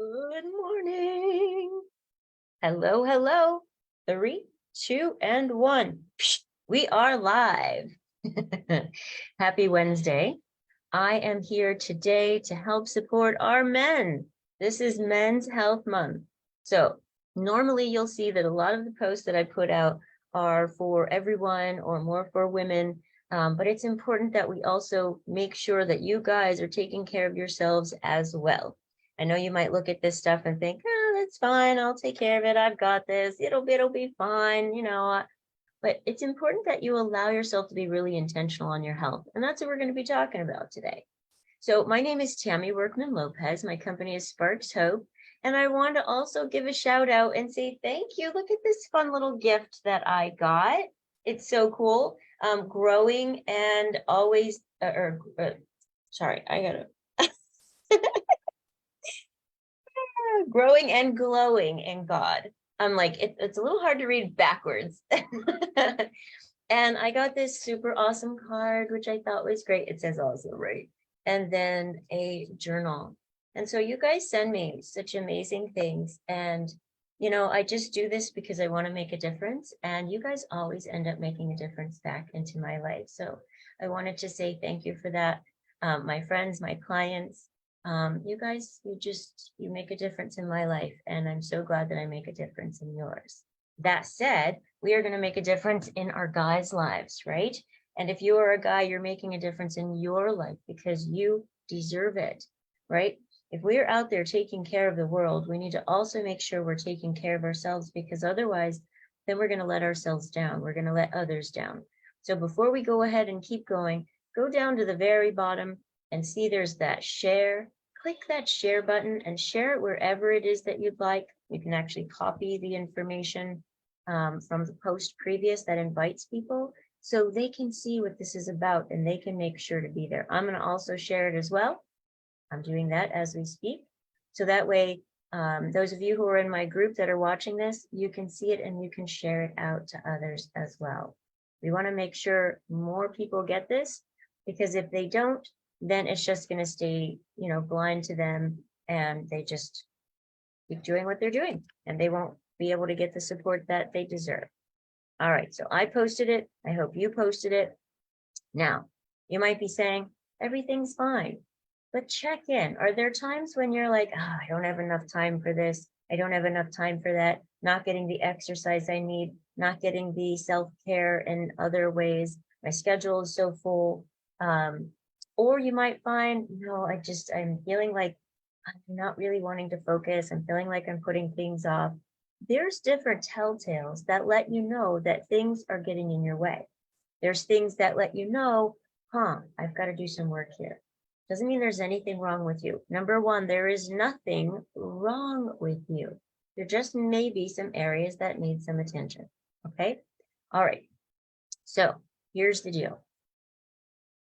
Good morning. Hello, hello. 3, 2, and 1. Psh, we are live. Happy Wednesday. I am here today to help support our men. This is Men's Health Month. So normally you'll see that a lot of the posts that I put out are for everyone or more for women. But it's important that we also make sure that you guys are taking care of yourselves as well. I know you might look at this stuff and think, oh, that's fine. I'll take care of it. I've got this. It'll be fine. But it's important that you allow yourself to be really intentional on your health. And that's what we're going to be talking about today. So my name is Tammy Workman-Lopez. My company is Sparks Hope. And I want to also give a shout out and say thank you. Look at this fun little gift that I got. It's so cool. Growing and always, sorry, I gotta. Growing and glowing in God. I'm like, it's a little hard to read backwards. And I got this super awesome card, which I thought was great. It says also, right? And then a journal. And so you guys send me such amazing things. And, I just do this because I want to make a difference. And you guys always end up making a difference back into my life. So I wanted to say thank you for that. My friends, my clients, you guys, you make a difference in my life, and I'm so glad that I make a difference in yours. That said, we are going to make a difference in our guys' lives, right? And if you are a guy, you're making a difference in your life because you deserve it, right? If we are out there taking care of the world, we need to also make sure we're taking care of ourselves, because otherwise, then we're going to let ourselves down. We're going to let others down. So before we go ahead and keep going, go down to the very bottom and see there's that share. Click that share button and share it wherever it is that you'd like. You can actually copy the information from the post previous that invites people so they can see what this is about and they can make sure to be there. I'm going to also share it as well. I'm doing that as we speak. So that way, those of you who are in my group that are watching this, you can see it and you can share it out to others as well. We want to make sure more people get this, because if they don't, then it's just going to stay, blind to them, and they just keep doing what they're doing, and they won't be able to get the support that they deserve. All right, so I posted it. I hope you posted it. Now, you might be saying, everything's fine, but check in. Are there times when you're like, I don't have enough time for this. I don't have enough time for that. Not getting the exercise I need, not getting the self-care in other ways. My schedule is so full. Or you might find, I'm feeling like I'm not really wanting to focus. I'm feeling like I'm putting things off. There's different telltales that let you know that things are getting in your way. There's things that let you know, I've got to do some work here. Doesn't mean there's anything wrong with you. Number one, there is nothing wrong with you. There just may be some areas that need some attention. Okay? All right. So here's the deal.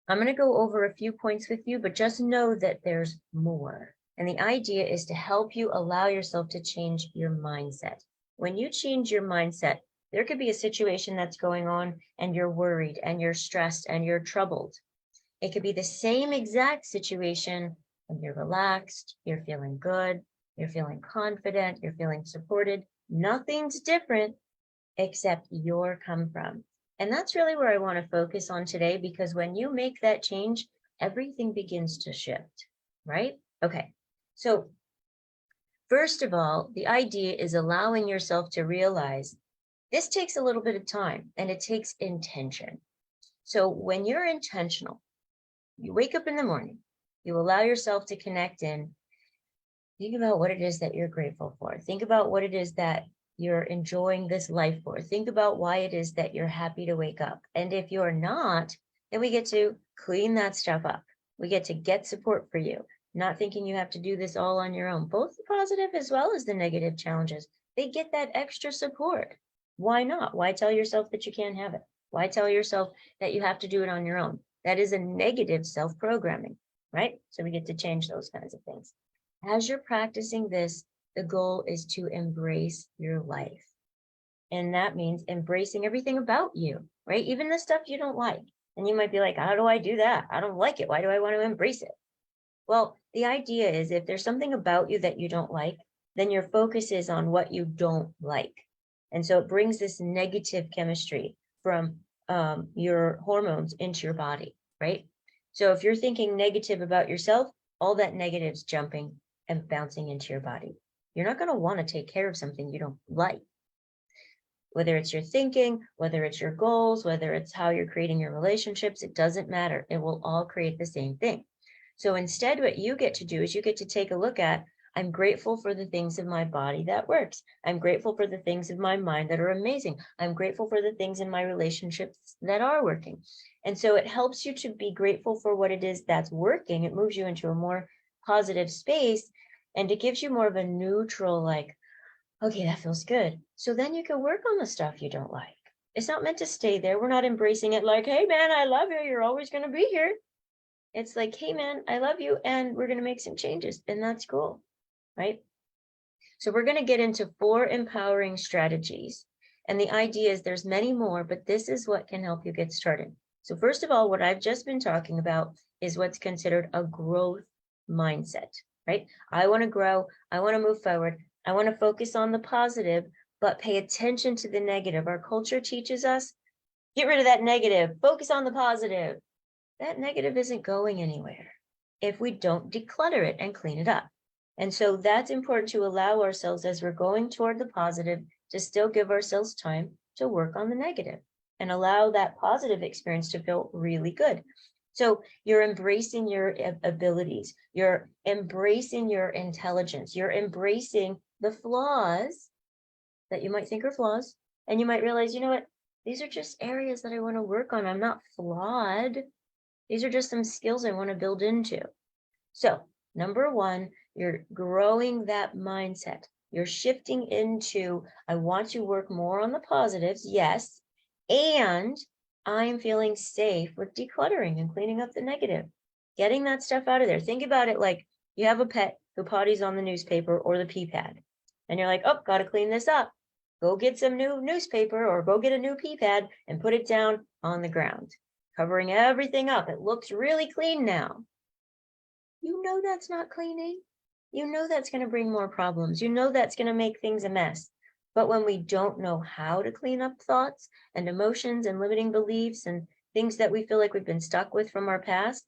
I'm going to go over a few points with you, but just know that there's more. And the idea is to help you allow yourself to change your mindset. When you change your mindset, there could be a situation that's going on and you're worried and you're stressed and you're troubled. It could be the same exact situation and you're relaxed, you're feeling good, you're feeling confident, you're feeling supported. Nothing's different except your come from. And that's really where I want to focus on today, because when you make that change, everything begins to shift, right? Okay, so first of all, the idea is allowing yourself to realize this takes a little bit of time and it takes intention. So when you're intentional, you wake up in the morning, you allow yourself to connect in, think about what it is that you're grateful for. Think about what it is that you're enjoying this life for. Think about why it is that you're happy to wake up. And if you're not, then we get to clean that stuff up. We get to get support for you, not thinking you have to do this all on your own. Both the positive as well as the negative challenges, they get that extra support. Why not? Why tell yourself that you can't have it? Why tell yourself that you have to do it on your own? That is a negative self-programming, right? So we get to change those kinds of things. As you're practicing this, the goal is to embrace your life. And that means embracing everything about you, right? Even the stuff you don't like. And you might be like, how do I do that? I don't like it. Why do I want to embrace it? Well, the idea is if there's something about you that you don't like, then your focus is on what you don't like. And so it brings this negative chemistry from your hormones into your body, right? So if you're thinking negative about yourself, all that negative's jumping and bouncing into your body. You're not going to want to take care of something you don't like. Whether it's your thinking, whether it's your goals, whether it's how you're creating your relationships, it doesn't matter. It will all create the same thing. So instead, what you get to do is you get to take a look at, I'm grateful for the things of my body that works. I'm grateful for the things of my mind that are amazing. I'm grateful for the things in my relationships that are working. And so it helps you to be grateful for what it is that's working. It moves you into a more positive space, and it gives you more of a neutral, like, okay, that feels good. So then you can work on the stuff you don't like. It's not meant to stay there. We're not embracing it like, hey, man, I love you. You're always going to be here. It's like, hey, man, I love you. And we're going to make some changes. And that's cool. Right? So we're going to get into 4 empowering strategies. And the idea is there's many more, but this is what can help you get started. So first of all, what I've just been talking about is what's considered a growth mindset, right? I want to grow. I want to move forward. I want to focus on the positive, but pay attention to the negative. Our culture teaches us, get rid of that negative, focus on the positive. That negative isn't going anywhere if we don't declutter it and clean it up. And so that's important to allow ourselves as we're going toward the positive to still give ourselves time to work on the negative and allow that positive experience to feel really good. So you're embracing your abilities, you're embracing your intelligence, you're embracing the flaws that you might think are flaws. And you might realize, you know what? These are just areas that I want to work on. I'm not flawed. These are just some skills I want to build into. So, number 1, you're growing that mindset. You're shifting into, I want to work more on the positives, yes, and I'm feeling safe with decluttering and cleaning up the negative, getting that stuff out of there. Think about it like you have a pet who potties on the newspaper or the pee pad, and you're like, oh, got to clean this up. Go get some new newspaper or go get a new pee pad and put it down on the ground, covering everything up. It looks really clean now. You know that's not cleaning. You know that's going to bring more problems. You know that's going to make things a mess. But when we don't know how to clean up thoughts and emotions and limiting beliefs and things that we feel like we've been stuck with from our past,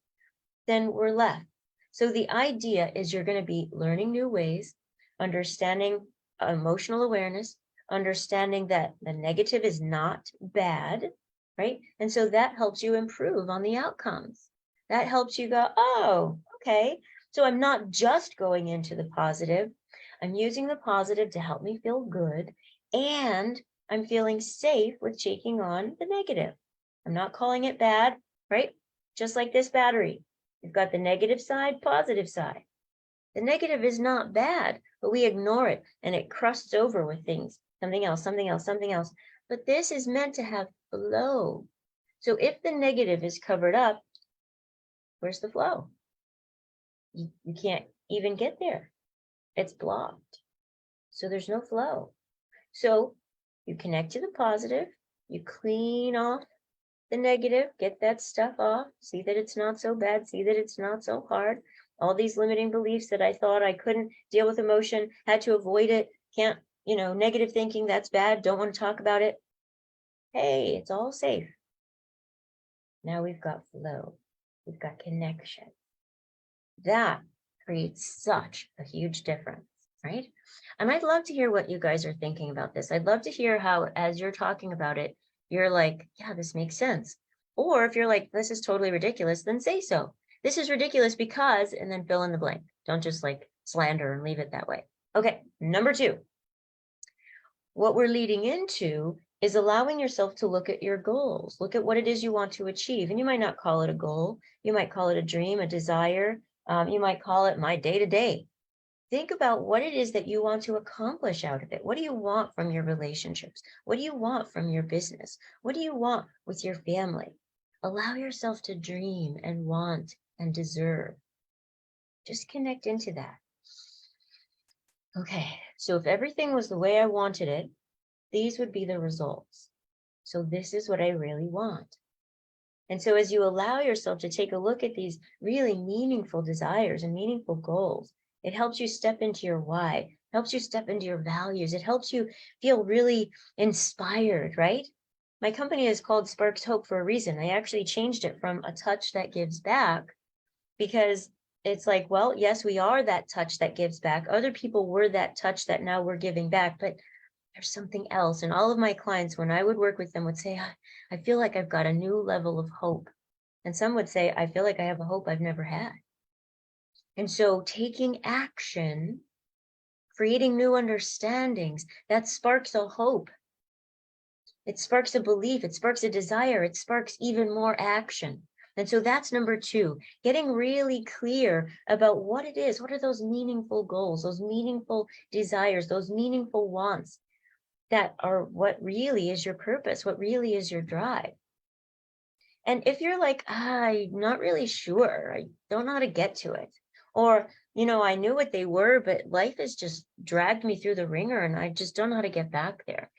then we're left. So the idea is you're going to be learning new ways, understanding emotional awareness, understanding that the negative is not bad, right? And so that helps you improve on the outcomes. That helps you go, oh, okay. So I'm not just going into the positive. I'm using the positive to help me feel good. And I'm feeling safe with taking on the negative. I'm not calling it bad, right? Just like this battery. You've got the negative side, positive side. The negative is not bad, but we ignore it and it crusts over with things, something else, something else, something else. But this is meant to have flow. So if the negative is covered up, where's the flow? You can't even get there. It's blocked. So there's no flow. So you connect to the positive, you clean off the negative, get that stuff off, see that it's not so bad, see that it's not so hard. All these limiting beliefs that I thought I couldn't deal with emotion, had to avoid it, can't, negative thinking, that's bad, don't want to talk about it. Hey, it's all safe. Now we've got flow, we've got connection. That creates such a huge difference, right? And I'd love to hear what you guys are thinking about this. I'd love to hear how, as you're talking about it, you're like, yeah, this makes sense. Or if you're like, this is totally ridiculous, then say so. This is ridiculous because, and then fill in the blank. Don't just like slander and leave it that way. Okay, number 2. What we're leading into is allowing yourself to look at your goals. Look at what it is you want to achieve. And you might not call it a goal. You might call it a dream, a desire. You might call it my day-to-day. Think about what it is that you want to accomplish out of it. What do you want from your relationships? What do you want from your business? What do you want with your family? Allow yourself to dream and want and deserve. Just connect into that. Okay, so if everything was the way I wanted it, these would be the results. So this is what I really want. And so as you allow yourself to take a look at these really meaningful desires and meaningful goals, it helps you step into your why, helps you step into your values. It helps you feel really inspired, right? My company is called Sparks Hope for a reason. I actually changed it from a touch that gives back, because it's like, well, yes, we are that touch that gives back. Other people were that touch that now we're giving back, but there's something else. And all of my clients, when I would work with them, would say, I feel like I've got a new level of hope. And some would say, I feel like I have a hope I've never had. And so taking action, creating new understandings, that sparks a hope. It sparks a belief, it sparks a desire, it sparks even more action. And so that's number 2, getting really clear about what it is. What are those meaningful goals, those meaningful desires, those meaningful wants that are what really is your purpose, what really is your drive. And if you're like, I'm not really sure, I don't know how to get to it, or, I knew what they were, but life has just dragged me through the ringer and I just don't know how to get back there.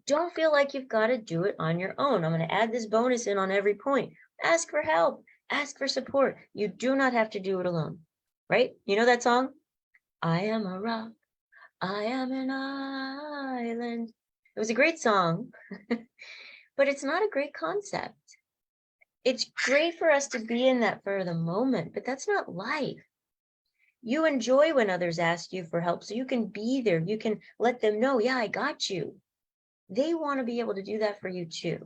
Don't feel like you've got to do it on your own. I'm going to add this bonus in on every point. Ask for help, ask for support. You do not have to do it alone, right? You know that song? I am a rock, I am an island. It was a great song, but it's not a great concept. It's great for us to be in that for the moment, but that's not life. You enjoy when others ask you for help, so you can be there. You can let them know, yeah, I got you. They want to be able to do that for you too.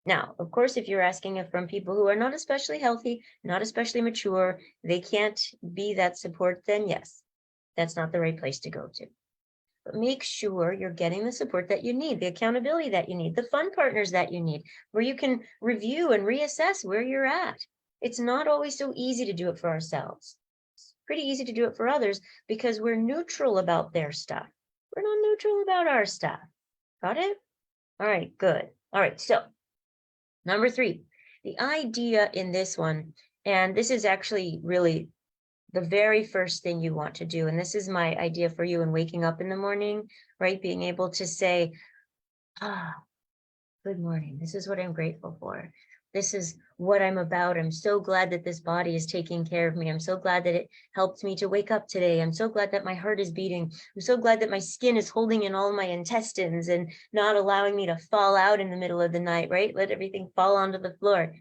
Now, of course, if you're asking it from people who are not especially healthy, not especially mature, they can't be that support, then yes, that's not the right place to go to. But make sure you're getting the support that you need, the accountability that you need, the fun partners that you need, where you can review and reassess where you're at. It's not always so easy to do it for ourselves. It's pretty easy to do it for others because we're neutral about their stuff. We're not neutral about our stuff. Got it? All right, good. All right, so number 3, the idea in this one, and this is actually really the very first thing you want to do, and this is my idea for you in waking up in the morning, right? Being able to say, good morning. This is what I'm grateful for. This is what I'm about. I'm so glad that this body is taking care of me. I'm so glad that it helped me to wake up today. I'm so glad that my heart is beating. I'm so glad that my skin is holding in all my intestines and not allowing me to fall out in the middle of the night, right? Let everything fall onto the floor.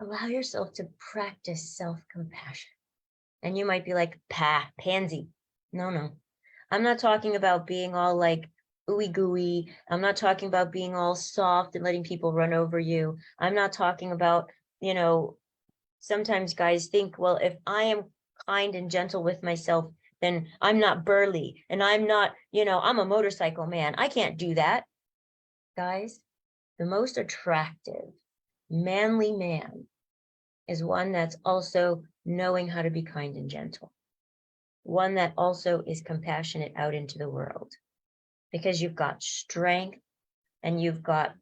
Allow yourself to practice self-compassion. And you might be like, pansy. No. I'm not talking about being all like ooey gooey. I'm not talking about being all soft and letting people run over you. I'm not talking about, sometimes guys think, well, if I am kind and gentle with myself, then I'm not burly and I'm not, I'm a motorcycle man. I can't do that. Guys, the most attractive, manly man is one that's also knowing how to be kind and gentle. One that also is compassionate out into the world, because you've got strength and you've got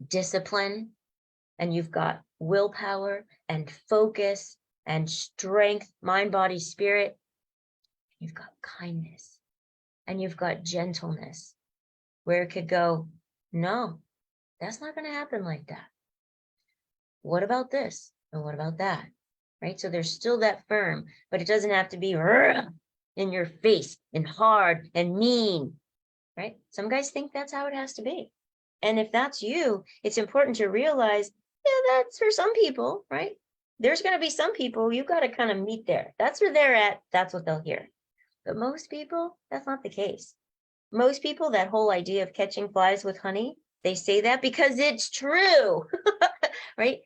discipline and you've got willpower and focus and strength, mind, body, spirit. You've got kindness and you've got gentleness, where it could go, no, that's not going to happen like that. What about this? And what about that? Right? So there's still that firm, but it doesn't have to be in your face and hard and mean, right? Some guys think that's how it has to be. And if that's you, it's important to realize, yeah, that's for some people, right? There's going to be some people you've got to kind of meet there. That's where they're at. That's what they'll hear. But most people, that's not the case. Most people, that whole idea of catching flies with honey, they say that because it's true, right?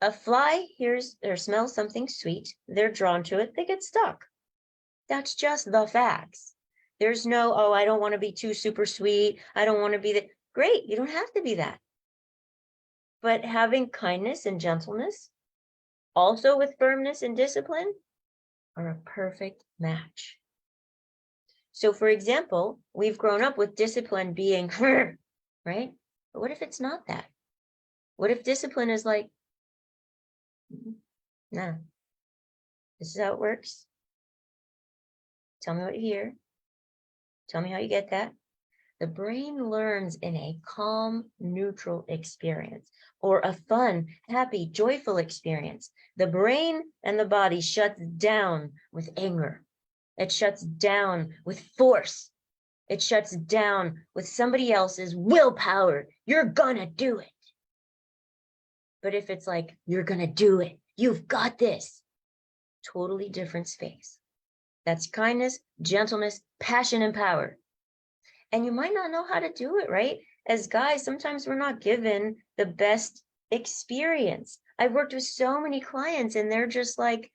A fly hears or smells something sweet, they're drawn to it, they get stuck. That's just the facts. There's no, oh, I don't want to be too super sweet. I don't want to be that. Great, you don't have to be that. But having kindness and gentleness, also with firmness and discipline, are a perfect match. So for example, we've grown up with discipline being right? But what if it's not that? What if discipline is like, nah, this is how it works. Tell me what you hear. Tell me how you get that. The brain learns in a calm, neutral experience, or a fun, happy, joyful experience. The brain and the body shuts down with anger. It shuts down with force. It shuts down with somebody else's willpower. You're gonna do it. But if it's like, you're gonna do it, you've got this, totally different space. That's kindness, gentleness, passion, and power. And you might not know how to do it, right? As guys, sometimes we're not given the best experience. I've worked with so many clients and they're just like,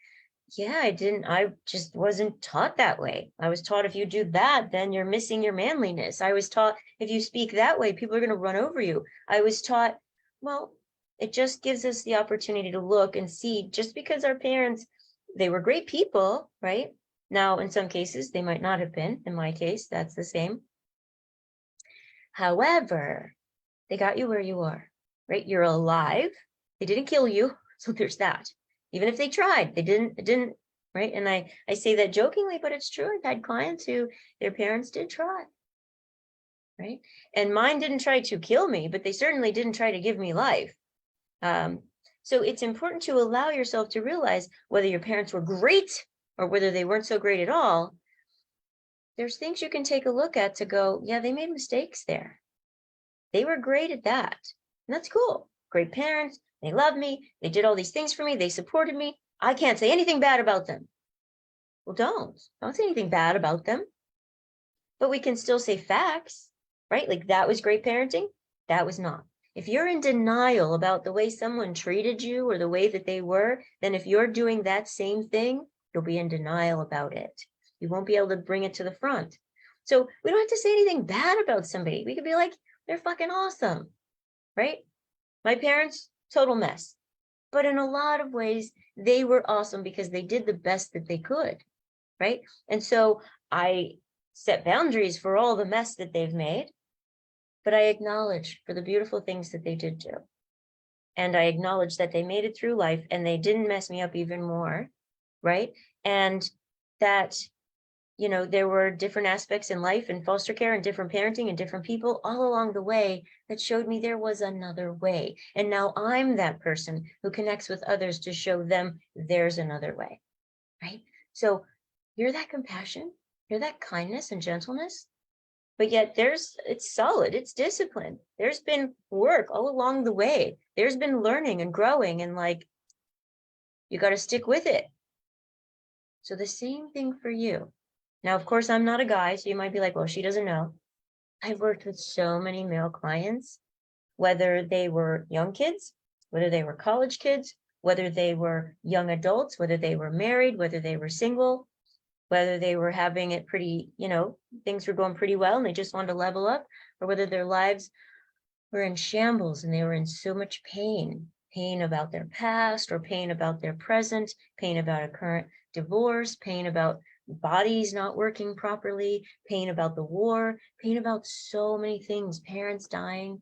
yeah, I just wasn't taught that way. I was taught if you do that, then you're missing your manliness. I was taught if you speak that way, people are going to run over you. I was taught, well, it just gives us the opportunity to look and see, just because our parents, they were great people, right? Now, in some cases, they might not have been. In my case, that's the same. However, they got you where you are, right? You're alive. They didn't kill you. So there's that. Even if they tried, it didn't, right? And I say that jokingly, but it's true. I've had clients who their parents did try, right? And mine didn't try to kill me, but they certainly didn't try to give me life. So it's important to allow yourself to realize whether your parents were great or whether they weren't so great at all. There's things you can take a look at to go, yeah, they made mistakes there. They were great at that. And that's cool. Great parents. They loved me. They did all these things for me. They supported me. I can't say anything bad about them. Well, don't say anything bad about them. But we can still say facts, right? Like that was great parenting. That was not. If you're in denial about the way someone treated you or the way that they were, then if you're doing that same thing, you'll be in denial about it. You won't be able to bring it to the front. So we don't have to say anything bad about somebody. We could be like, they're fucking awesome, right? My parents, total mess. But in a lot of ways, they were awesome because they did the best that they could, right? And so I set boundaries for all the mess that they've made, but I acknowledge for the beautiful things that they did do. And I acknowledge that they made it through life and they didn't mess me up even more, right? And that, you know, there were different aspects in life and foster care and different parenting and different people all along the way that showed me there was another way. And now I'm that person who connects with others to show them there's another way, right? So you're that compassion, you're that kindness and gentleness, but yet it's solid, it's discipline. There's been work all along the way. There's been learning and growing and like, you got to stick with it. So the same thing for you. Now, of course, I'm not a guy, so you might be like, well, she doesn't know. I've worked with so many male clients, whether they were young kids, whether they were college kids, whether they were young adults, whether they were married, whether they were single, whether they were having it pretty, you know, things were going pretty well and they just wanted to level up, or whether their lives were in shambles and they were in so much pain about their past or pain about their present, pain about a current divorce, pain about bodies not working properly, pain about the war, pain about so many things, parents dying.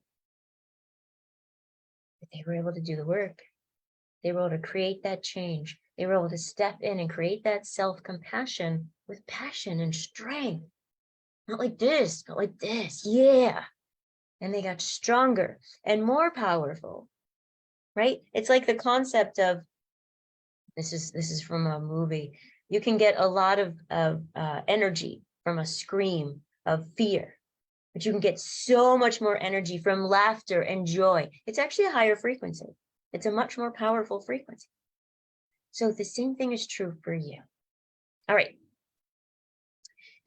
But they were able to do the work. They were able to create that change. They were able to step in and create that self-compassion with passion and strength. Not like this, but like this. Yeah. And they got stronger and more powerful, right? It's like the concept of, this is from a movie. You can get a lot of energy from a scream of fear, but you can get so much more energy from laughter and joy. It's actually a higher frequency. It's a much more powerful frequency. So the same thing is true for you. All right.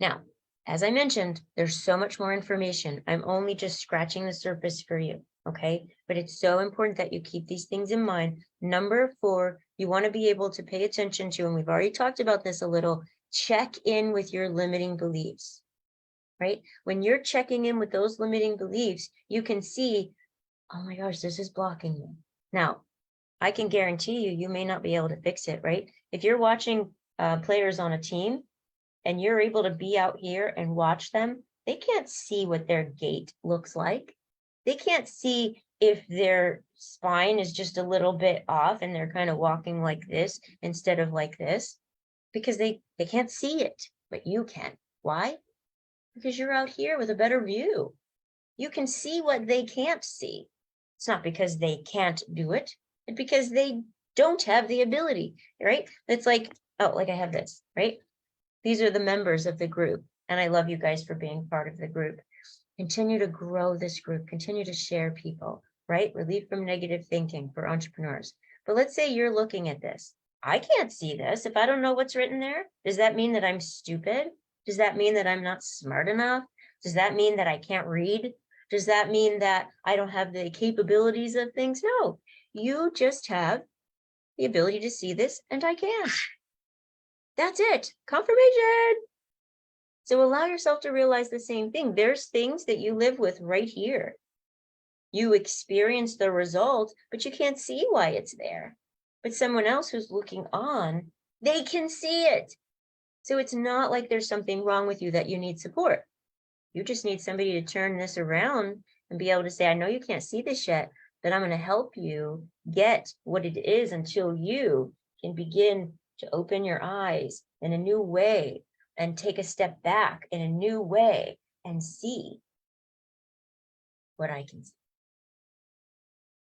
Now, as I mentioned, there's so much more information. I'm only just scratching the surface for you, okay? But it's so important that you keep these things in mind. Number 4, you want to be able to pay attention to, and we've already talked about this a little, check in with your limiting beliefs, right? When you're checking in with those limiting beliefs, you can see, oh my gosh, this is blocking me. Now, I can guarantee you, you may not be able to fix it, right? If you're watching players on a team and you're able to be out here and watch them, they can't see what their gait looks like. They can't see if their spine is just a little bit off and they're kind of walking like this instead of like this, because they can't see it, but you can. Why? Because you're out here with a better view. You can see what they can't see. It's not because they can't do it. It's because they don't have the ability, right? It's like, oh, like I have this, right? These are the members of the group. And I love you guys for being part of the group. Continue to grow this group. Continue to share people, right? Relief from negative thinking for entrepreneurs. But let's say you're looking at this. I can't see this. If I don't know what's written there, does that mean that I'm stupid? Does that mean that I'm not smart enough? Does that mean that I can't read? Does that mean that I don't have the capabilities of things? No, you just have the ability to see this, and I can. That's it. Confirmation. So allow yourself to realize the same thing. There's things that you live with right here. You experience the result, but you can't see why it's there. But someone else who's looking on, they can see it. So it's not like there's something wrong with you that you need support. You just need somebody to turn this around and be able to say, I know you can't see this yet, but I'm going to help you get what it is until you can begin to open your eyes in a new way and take a step back in a new way and see what I can see.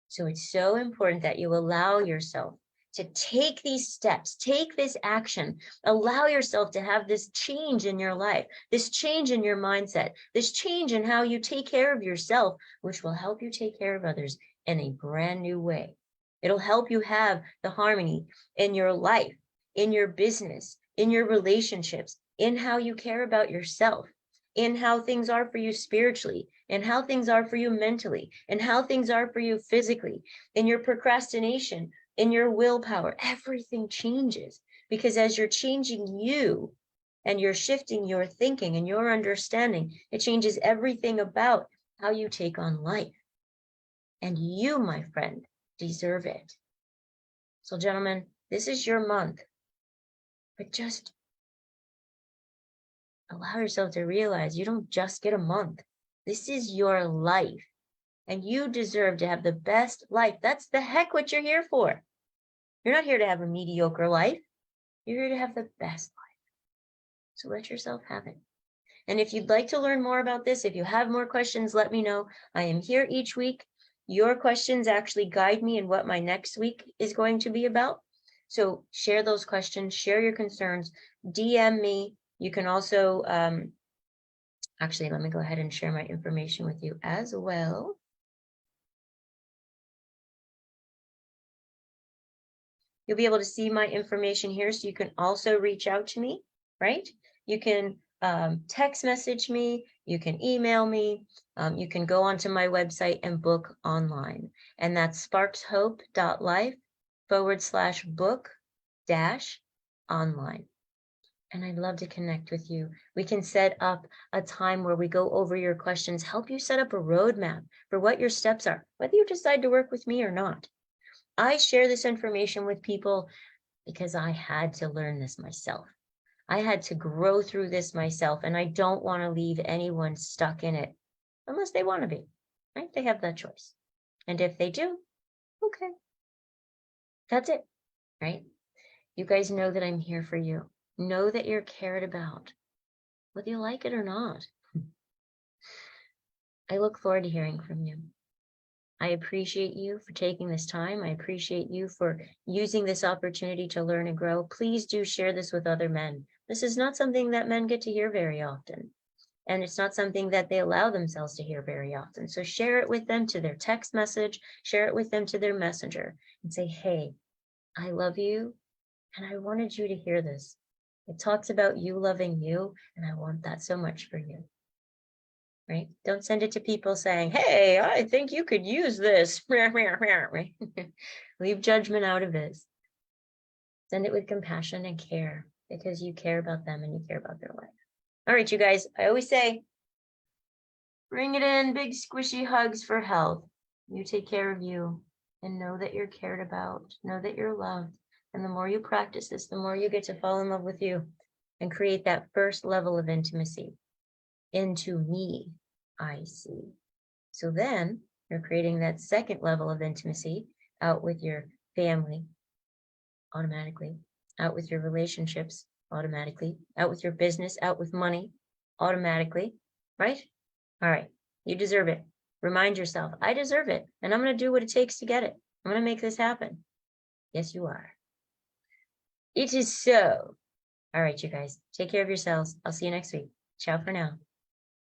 So it's so important that you allow yourself to take these steps, take this action, allow yourself to have this change in your life, this change in your mindset, this change in how you take care of yourself, which will help you take care of others in a brand new way. It'll help you have the harmony in your life, in your business, in your relationships, in how you care about yourself, in how things are for you spiritually, and how things are for you mentally, and how things are for you physically, in your procrastination, in your willpower. Everything changes because as you're changing you and you're shifting your thinking and your understanding, it changes everything about how you take on life. And you, my friend, deserve it. So gentlemen, this is your month, but just allow yourself to realize you don't just get a month. This is your life, and you deserve to have the best life. That's the heck what you're here for. You're not here to have a mediocre life. You're here to have the best life. So let yourself have it. And if you'd like to learn more about this, if you have more questions, let me know. I am here each week. Your questions actually guide me in what my next week is going to be about. So share those questions, share your concerns, DM me. You can also, actually, let me go ahead and share my information with you as well. You'll be able to see my information here, so you can also reach out to me, right? You can text message me, you can email me, you can go onto my website and book online. And that's sparkshope.life/book-online. And I'd love to connect with you. We can set up a time where we go over your questions, help you set up a roadmap for what your steps are, whether you decide to work with me or not. I share this information with people because I had to learn this myself. I had to grow through this myself, and I don't want to leave anyone stuck in it unless they want to be, right? They have that choice. And if they do, okay. That's it, right? You guys know that I'm here for you. Know that you're cared about, whether you like it or not. I look forward to hearing from you. I appreciate you for taking this time. I appreciate you for using this opportunity to learn and grow. Please do share this with other men. This is not something that men get to hear very often. And it's not something that they allow themselves to hear very often. So share it with them to their text message, share it with them to their messenger, and say, hey, I love you, and I wanted you to hear this. It talks about you loving you, and I want that so much for you. Right? Don't send it to people saying, hey, I think you could use this. Leave judgment out of this. Send it with compassion and care, because you care about them and you care about their life. All right, you guys, I always say, bring it in, big squishy hugs for health. You take care of you and know that you're cared about, know that you're loved. And the more you practice this, the more you get to fall in love with you and create that first level of intimacy. Into me, I see. So then you're creating that second level of intimacy out with your family automatically, out with your relationships automatically, out with your business, out with money automatically, right? All right, you deserve it. Remind yourself, I deserve it, and I'm going to do what it takes to get it. I'm going to make this happen. Yes, you are. It is so. All right, you guys, take care of yourselves. I'll see you next week. Ciao for now.